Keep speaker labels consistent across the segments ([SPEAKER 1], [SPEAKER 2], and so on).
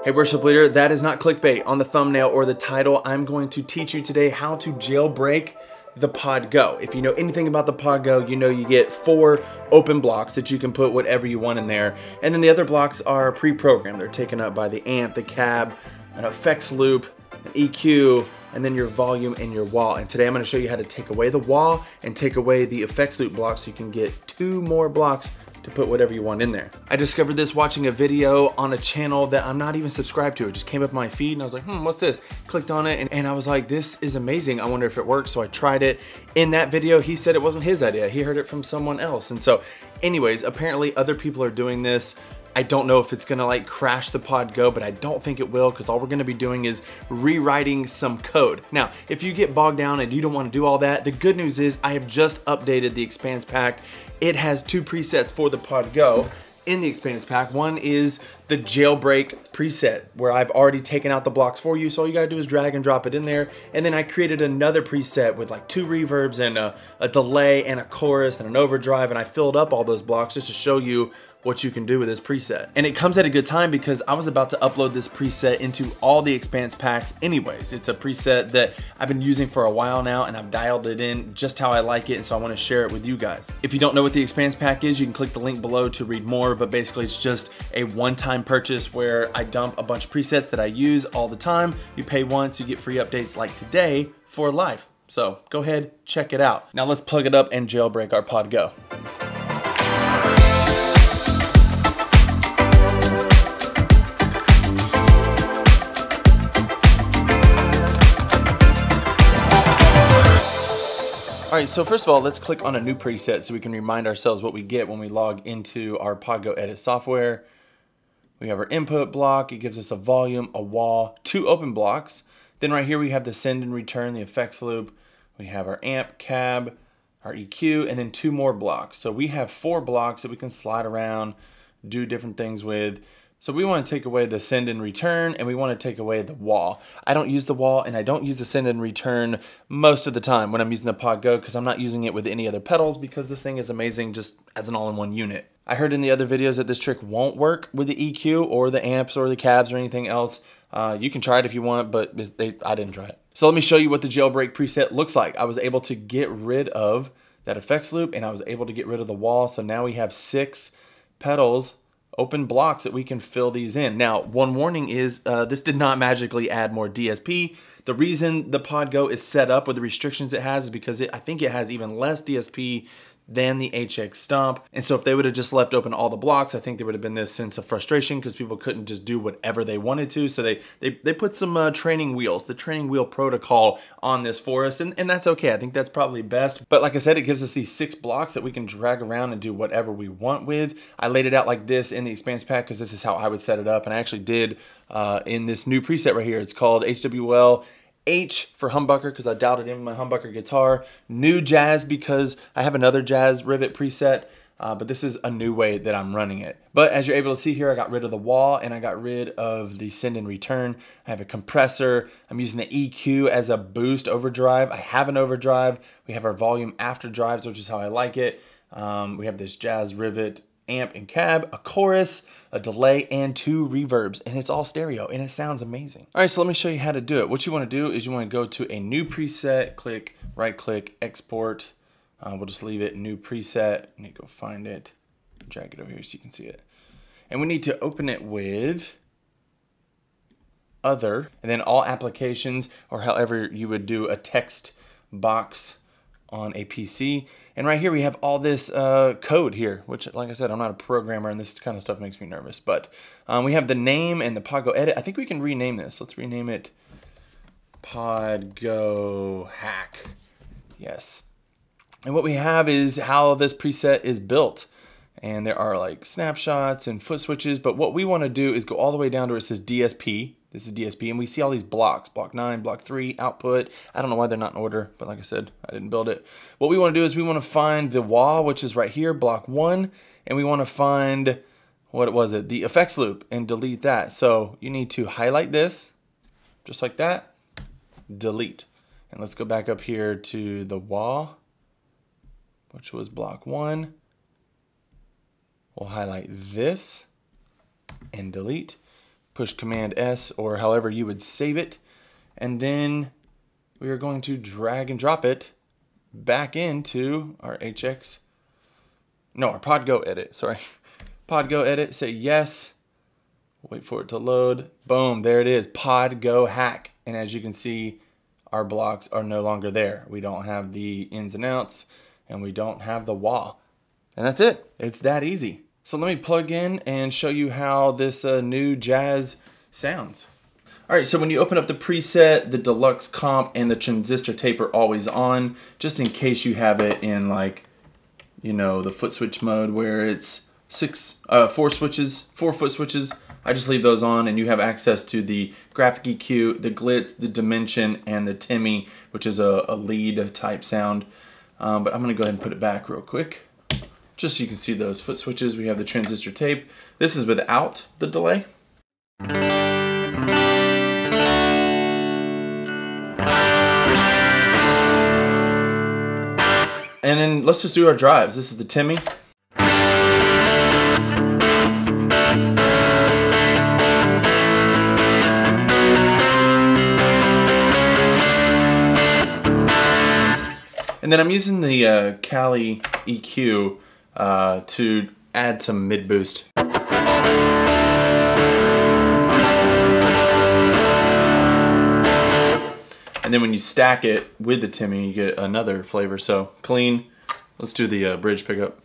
[SPEAKER 1] Hey worship leader, that is not clickbait. On the thumbnail or the title, I'm going to teach you today how to jailbreak the Pod Go. If you know anything about the Pod Go, you know you get 4 open blocks that you can put whatever you want in there. And then the other blocks are pre-programmed. They're taken up by the amp, the cab, an effects loop, an EQ, and then your volume and your wah. And today I'm gonna show you how to take away the wah and take away the effects loop block so you can get 2 more blocks to put whatever you want in there. I discovered this watching a video on a channel that I'm not even subscribed to. It just came up my feed and I was like, what's this? Clicked on it and I was like, this is amazing. I wonder if it works. So I tried it. In that video, he said it wasn't his idea. He heard it from someone else. And so anyways, apparently other people are doing this. I don't know if it's gonna like crash the Pod Go, but I don't think it will because all we're gonna be doing is rewriting some code. Now, if you get bogged down and you don't wanna do all that, the good news is I have just updated the Expanse Pack. It has 2 presets for the Pod Go in the Expanse Pack. One is the jailbreak preset where I've already taken out the blocks for you. So all you gotta do is drag and drop it in there. And then I created another preset with like 2 reverbs and a delay and a chorus and an overdrive. And I filled up all those blocks just to show you what you can do with this preset. And it comes at a good time because I was about to upload this preset into all the Expanse Packs anyways. It's a preset that I've been using for a while now and I've dialed it in just how I like it, and so I wanna share it with you guys. If you don't know what the Expanse Pack is, you can click the link below to read more, but basically it's just a one-time purchase where I dump a bunch of presets that I use all the time. You pay once, you get free updates like today for life. So go ahead, check it out. Now let's plug it up and jailbreak our Pod Go. All right, so first of all, let's click on a new preset so we can remind ourselves what we get when we log into our Pod Go Edit software. We have our input block. It gives us a volume, a wah, 2 open blocks. Then right here we have the send and return, the effects loop. We have our amp, cab, our EQ, and then 2 more blocks. So we have 4 blocks that we can slide around, do different things with. So we want to take away the send and return, and we want to take away the wah. I don't use the wah and I don't use the send and return most of the time when I'm using the Pod Go because I'm not using it with any other pedals because this thing is amazing just as an all-in-one unit. I heard in the other videos that this trick won't work with the EQ or the amps or the cabs or anything else. You can try it if you want, but I didn't try it. So let me show you what the jailbreak preset looks like. I was able to get rid of that effects loop and I was able to get rid of the wah. So now we have 6 pedals, open blocks that we can fill these in. Now, one warning is this did not magically add more DSP. The reason the Pod Go is set up with the restrictions it has is because I think it has even less DSP than the HX Stomp. And so if they would have just left open all the blocks, I think there would have been this sense of frustration because people couldn't just do whatever they wanted to. So they put some training wheels, the training wheel protocol on this for us. And that's okay. I think that's probably best. But like I said, it gives us these 6 blocks that we can drag around and do whatever we want with. I laid it out like this in the Expanse Pack because this is how I would set it up. And I actually did in this new preset right here. It's called HWL H for humbucker because I dialed it in with my humbucker guitar. New jazz because I have another jazz rivet preset, but this is a new way that I'm running it. But as you're able to see here, I got rid of the wah and I got rid of the send and return. I have a compressor. I'm using the EQ as a boost overdrive. I have an overdrive. We have our volume after drives, which is how I like it. We have this jazz rivet amp and cab, a chorus, a delay, and 2 reverbs, and it's all stereo, and it sounds amazing. All right, so let me show you how to do it. What you wanna do is you wanna go to a new preset, click, right-click, export. We'll just leave it new preset. I need to go find it, drag it over here so you can see it. And we need to open it with other, and then all applications, or however you would do a text box on a PC. And right here we have all this code here, which like I said, I'm not a programmer and this kind of stuff makes me nervous. But we have the name and the Pod Go Edit. I think we can rename this. Let's rename it Pod Go Hack. Yes. And what we have is how this preset is built. And there are like snapshots and foot switches. But what we want to do is go all the way down to where it says DSP. This is DSP, and we see all these blocks, block 9, block 3, output. I don't know why they're not in order, but like I said, I didn't build it. What we want to do is we want to find the wah, which is right here, block 1, and we want to find, what was it, the effects loop, and delete that. So you need to highlight this, just like that, delete. And let's go back up here to the wah, which was block 1. We'll highlight this and delete. push Command S or however you would save it. And then we are going to drag and drop it back into our our PodGo edit, sorry. PodGo edit, say yes. Wait for it to load. Boom, there it is, PodGo hack. And as you can see, our blocks are no longer there. We don't have the ins and outs, and we don't have the wah. And that's it, it's that easy. So let me plug in and show you how this new jazz sounds. All right, so when you open up the preset, the deluxe comp and the transistor tape are always on, just in case you have it in like, you know, the foot switch mode where it's 4 foot switches. I just leave those on and you have access to the graphic EQ, the glitz, the dimension, and the Timmy, which is a lead type sound. But I'm gonna go ahead and put it back real quick, just so you can see those foot switches. We have the transistor tape. This is without the delay. And then let's just do our drives. This is the Timmy. And then I'm using the Cali EQ to add some mid boost. And then when you stack it with the Timmy, you get another flavor. So clean. Let's do the bridge pickup.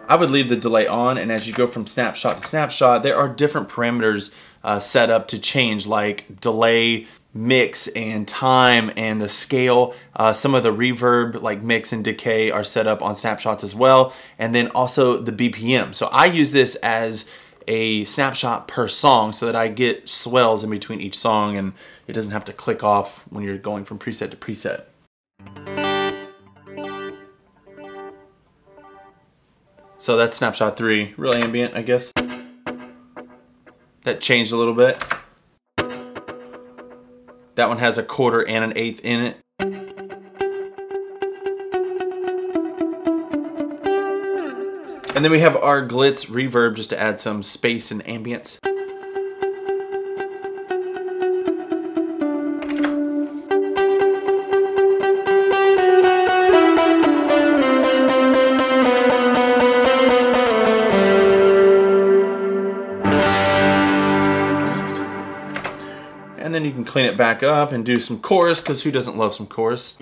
[SPEAKER 1] I would leave the delay on, and as you go from snapshot to snapshot, there are different parameters set up to change, like delay, mix, and time, and the scale. Some of the reverb, like mix and decay, are set up on snapshots as well, and then also the BPM. So I use this as a snapshot per song so that I get swells in between each song, and it doesn't have to click off when you're going from preset to preset. So that's snapshot 3, really ambient, I guess. That changed a little bit. That one has a 1/4 and an 1/8 in it. And then we have our glitz reverb just to add some space and ambience. And then you can clean it back up and do some chorus, because who doesn't love some chorus?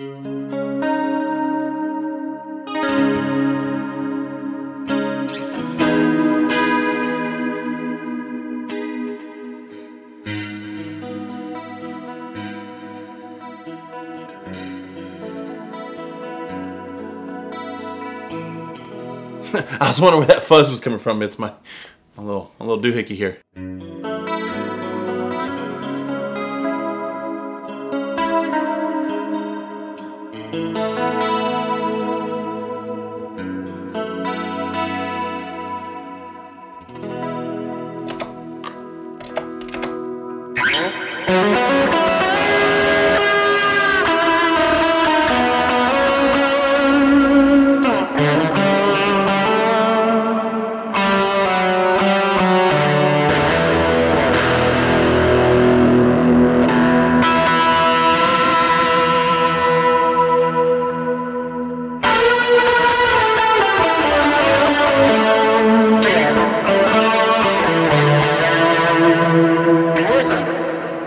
[SPEAKER 1] I was wondering where that fuzz was coming from. It's my little doohickey here.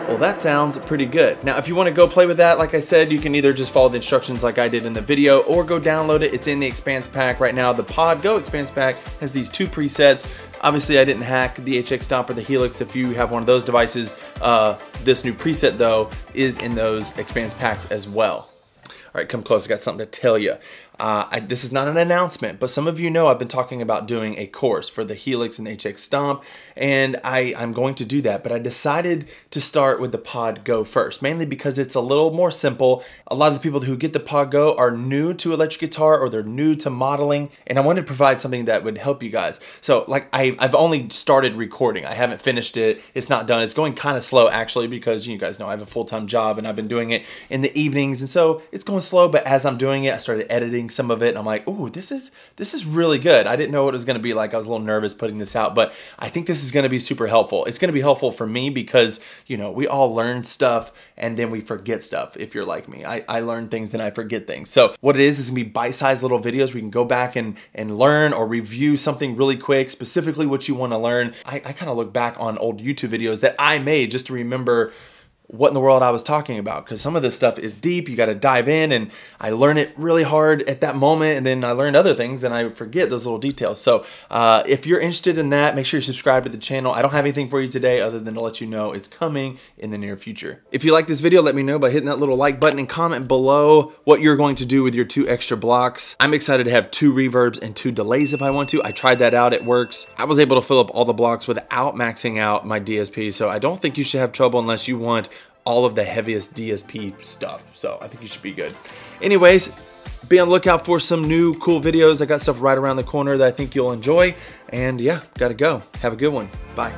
[SPEAKER 1] Well, that sounds pretty good. Now, if you want to go play with that, like I said, you can either just follow the instructions like I did in the video, or go download it. It's in the Expanse Pack right now. The PodGo Expanse Pack has these 2 presets. Obviously, I didn't hack the HX Stomp or the Helix if you have one of those devices. This new preset, though, is in those Expanse Packs as well. All right, come close, I got something to tell you. This is not an announcement, but some of you know I've been talking about doing a course for the Helix and the HX Stomp, and I'm going to do that, but I decided to start with the Pod Go first, mainly because it's a little more simple. A lot of the people who get the Pod Go are new to electric guitar or they're new to modeling, and I wanted to provide something that would help you guys. So like I've only started recording. I haven't finished it. It's not done. It's going kind of slow actually, because you guys know I have a full-time job and I've been doing it in the evenings, and so it's going slow, but as I'm doing it, I started editing some of it and I'm like, ooh, this is really good. I didn't know what it was going to be like. I was a little nervous putting this out, but I think this is going to be super helpful. It's going to be helpful for me because, you know, we all learn stuff and then we forget stuff. If you're like me, I learn things and I forget things. So what it is going to be bite-sized little videos where you can go back and learn or review something really quick, specifically what you want to learn. I kind of look back on old YouTube videos that I made just to remember what in the world I was talking about, because some of this stuff is deep. You got to dive in, and I learn it really hard at that moment, and then I learned other things and I forget those little details. So if you're interested in that, make sure you subscribe to the channel. I don't have anything for you today other than to let you know it's coming in the near future. If you like this video, let me know by hitting that little like button and comment below what you're going to do with your 2 extra blocks. I'm excited to have 2 reverbs and 2 delays if I want to. I tried that out, it works. I was able to fill up all the blocks without maxing out my DSP, so I don't think you should have trouble unless you want all of the heaviest DSP stuff. So I think you should be good. Anyways, be on the lookout for some new cool videos. I got stuff right around the corner that I think you'll enjoy. And yeah, gotta go. Have a good one. Bye.